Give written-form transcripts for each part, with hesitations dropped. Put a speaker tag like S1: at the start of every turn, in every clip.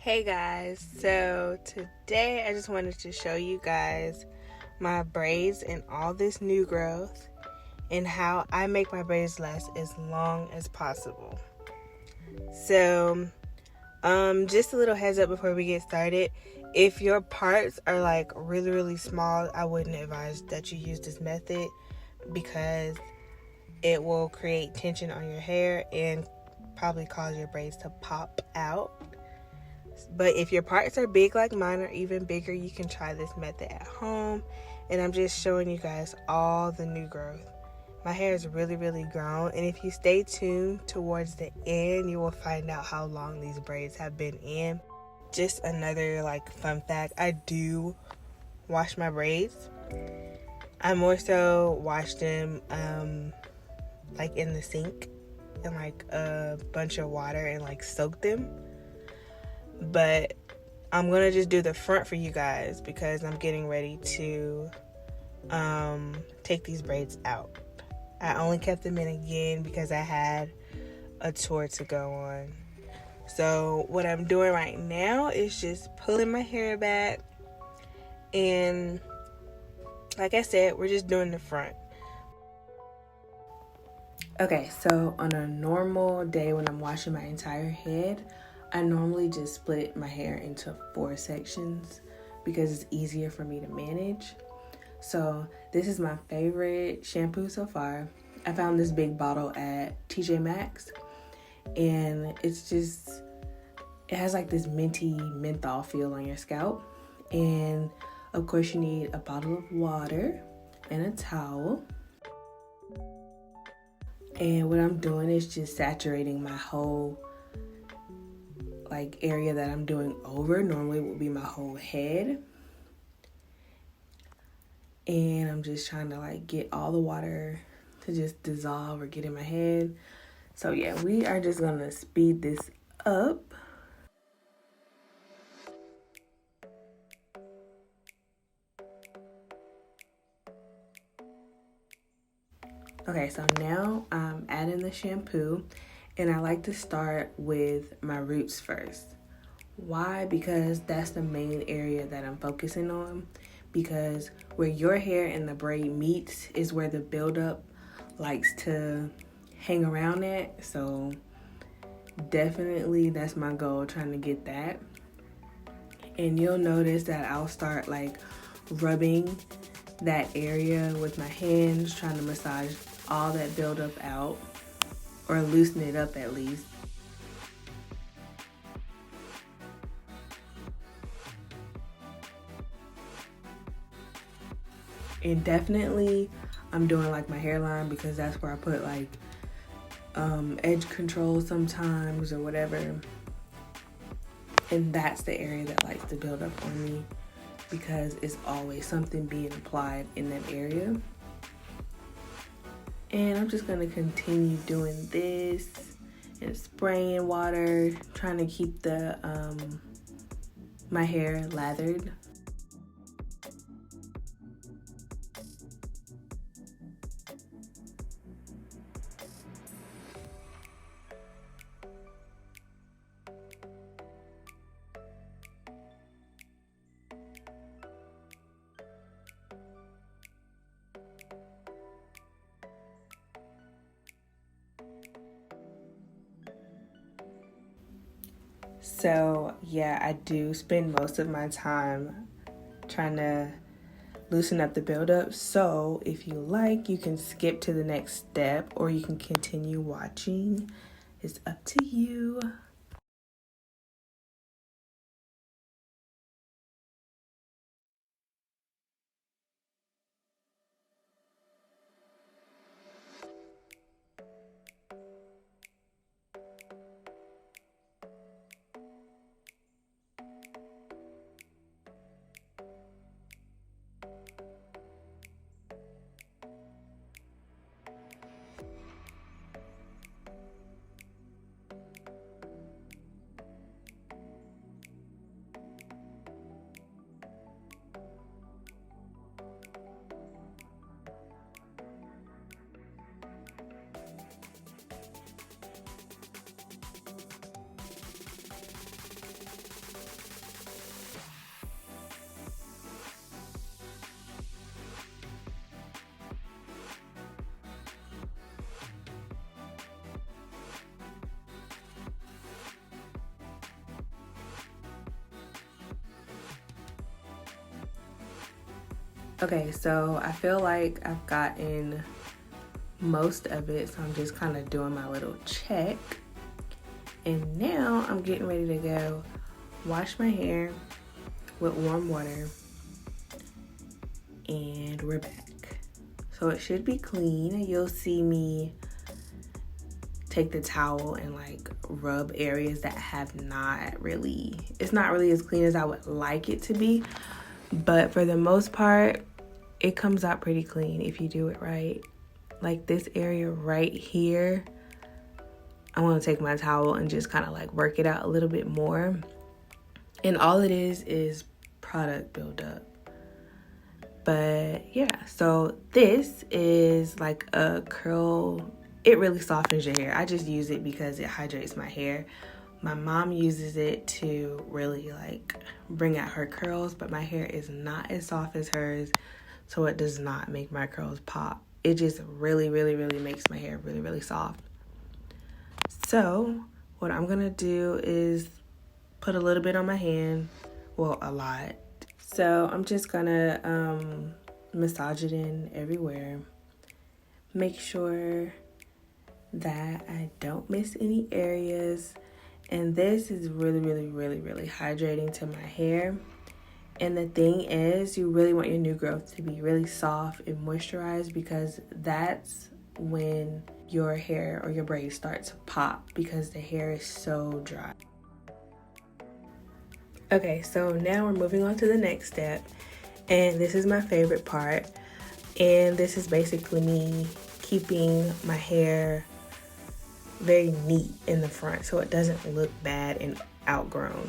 S1: Hey guys, so today I just wanted to show you guys my braids and all this new growth and how I make my braids last as long as possible. So, just a little heads up before we get started. If your parts are like really small, I wouldn't advise that you use this method because it will create tension on your hair and probably cause your braids to pop out. But if your parts are big like mine or even bigger, you can try this method at home. And I'm just showing you guys all the new growth. My hair is really grown, and if you stay tuned towards the end, you will find out how long these braids have been in. Just another fun fact, I do wash my braids. I more so wash them in the sink in a bunch of water and soak them. But I'm gonna just do the front for you guys because I'm getting ready to take these braids out. I only kept them in again because I had a tour to go on. So what I'm doing right now is just pulling my hair back, and like I said, we're just doing the front. Okay, so on a normal day when I'm washing my entire head, I normally just split my hair into 4 sections because it's easier for me to manage. So this is my favorite shampoo so far. I found this big bottle at TJ Maxx, and it has this minty menthol feel on your scalp. And of course you need a bottle of water and a towel. And what I'm doing is just saturating my whole area that I'm doing over. Normally would be my whole head. And I'm just trying to get all the water to just dissolve or get in my head. So yeah, we are just gonna speed this up. Okay, so now I'm adding the shampoo, and I like to start with my roots first. Why? Because that's the main area that I'm focusing on. Because where your hair and the braid meets is where the buildup likes to hang around at. So definitely that's my goal, trying to get that. And you'll notice that I'll start rubbing that area with my hands, trying to massage all that buildup out, or loosen it up at least. And definitely I'm doing my hairline because that's where I put edge control sometimes or whatever. And that's the area that likes to build up on me because it's always something being applied in that area. And I'm just gonna continue doing this and spraying water, trying to keep the my hair lathered. So yeah, I do spend most of my time trying to loosen up the buildup. So if you like, you can skip to the next step or you can continue watching. It's up to you. Okay, so I feel like I've gotten most of it, so I'm just kind of doing my little check. And now I'm getting ready to go wash my hair with warm water, and we're back. So it should be clean. You'll see me take the towel and like rub areas that have not really, it's not really as clean as I would like it to be, but for the most part it comes out pretty clean if you do it right. Like this area right here, I want to take my towel and just kind of like work it out a little bit more, and all it is product buildup. But yeah, so this is like a curl. It really softens your hair. I just use it because it hydrates my hair. My mom uses it to really like bring out her curls, but my hair is not as soft as hers, so it does not make my curls pop. It just really makes my hair really soft. So what I'm gonna do is put a little bit on my hand, well, a lot. So I'm just gonna massage it in everywhere. Make sure that I don't miss any areas. And this is really hydrating to my hair. And the thing is, you really want your new growth to be really soft and moisturized, because that's when your hair or your braids start to pop, because the hair is so dry. Okay, so now we're moving on to the next step, and this is my favorite part, and this is basically me keeping my hair very neat in the front so it doesn't look bad and outgrown.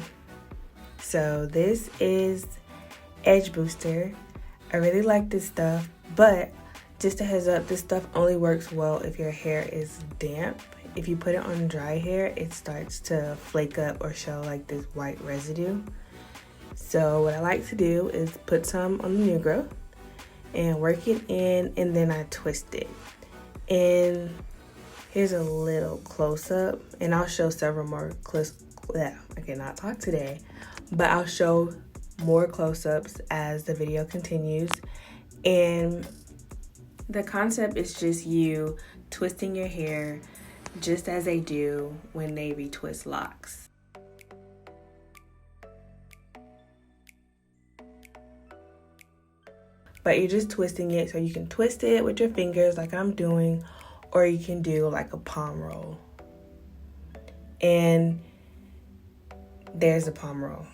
S1: So this is Edge Booster. I really like this stuff, but just a heads up, this stuff only works well if your hair is damp. If you put it on dry hair, it starts to flake up or show like this white residue. So what I like to do is put some on the new growth and work it in, and then I twist it. And here's a little close-up, and I'll show several more I cannot talk today, but I'll show more close-ups as the video continues. And the concept is just you twisting your hair just as they do when they retwist locks. But you're just twisting it, so you can twist it with your fingers like I'm doing, or you can do like a palm roll. And there's a palm roll.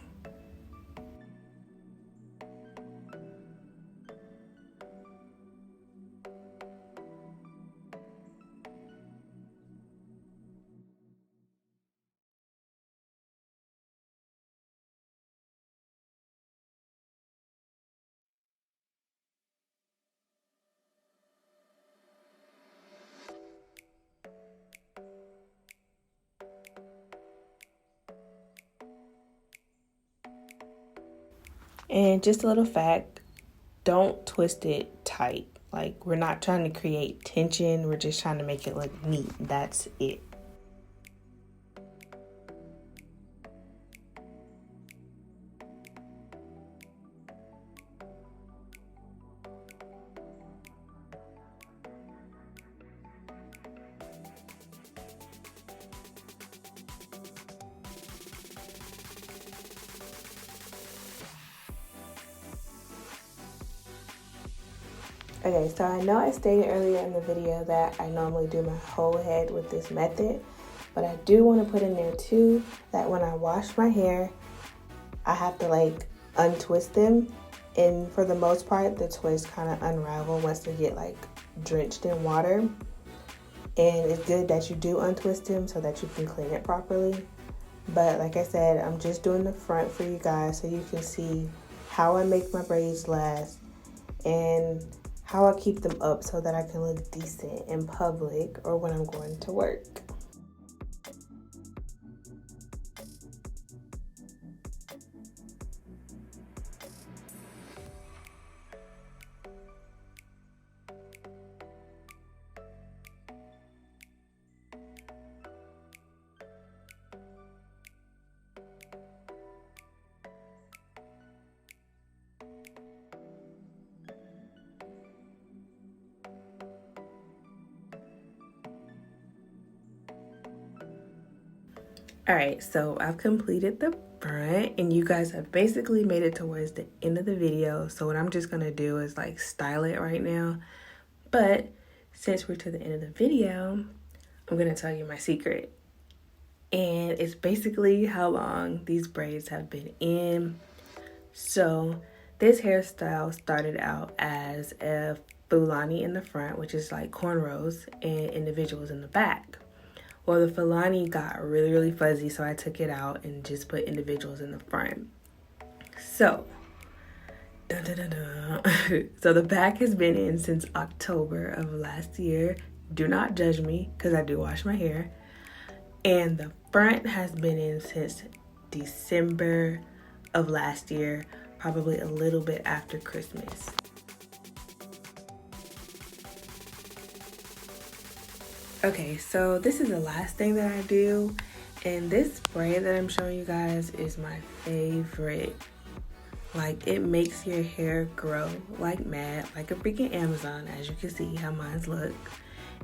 S1: And just a little fact, don't twist it tight. Like, we're not trying to create tension, we're just trying to make it look neat. That's it. Okay, so I know I stated earlier in the video that I normally do my whole head with this method, but I do want to put in there too that when I wash my hair, I have to like untwist them, and for the most part the twists kind of unravel once they get like drenched in water. And it's good that you do untwist them so that you can clean it properly. But like I said, I'm just doing the front for you guys so you can see how I make my braids last and how I keep them up so that I can look decent in public or when I'm going to work. Alright, so I've completed the front and you guys have basically made it towards the end of the video. So what I'm just gonna do is like style it right now. But since we're to the end of the video, I'm gonna tell you my secret. And it's basically how long these braids have been in. So this hairstyle started out as a Fulani in the front, which is like cornrows, and individuals in the back. Well, the Fulani got really fuzzy, so I took it out and just put individuals in the front. So, so the back has been in since October of last year. Do not judge me, because I do wash my hair. And the front has been in since December of last year, probably a little bit after Christmas. Okay, so this is the last thing that I do, and this braid that I'm showing you guys is my favorite. Like, it makes your hair grow like mad, like a freaking Amazon, as you can see how mine's look.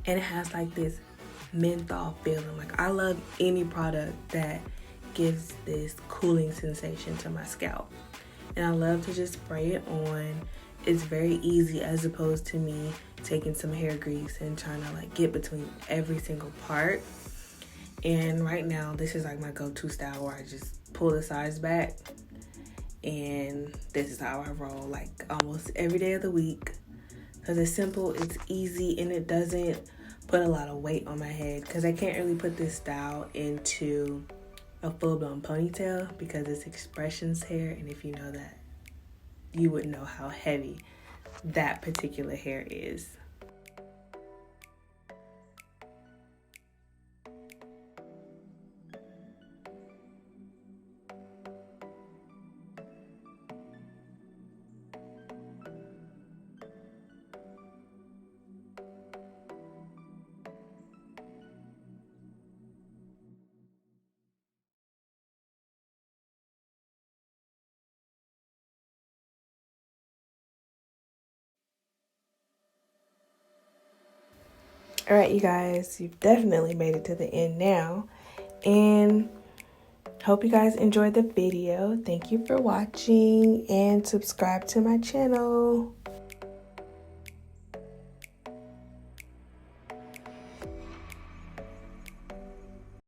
S1: And it has like this menthol feeling. Like, I love any product that gives this cooling sensation to my scalp. And I love to just spray it on. It's very easy as opposed to me taking some hair grease and trying to like get between every single part. And right now, this is like my go-to style where I just pull the sides back. And this is how I roll like almost every day of the week. Because it's simple, it's easy, and it doesn't put a lot of weight on my head. Because I can't really put this style into a full-blown ponytail because it's expressions hair. And if you know that, you would know how heavy that particular hair is. All right, you guys, you've definitely made it to the end now. And hope you guys enjoyed the video. Thank you for watching and subscribe to my channel.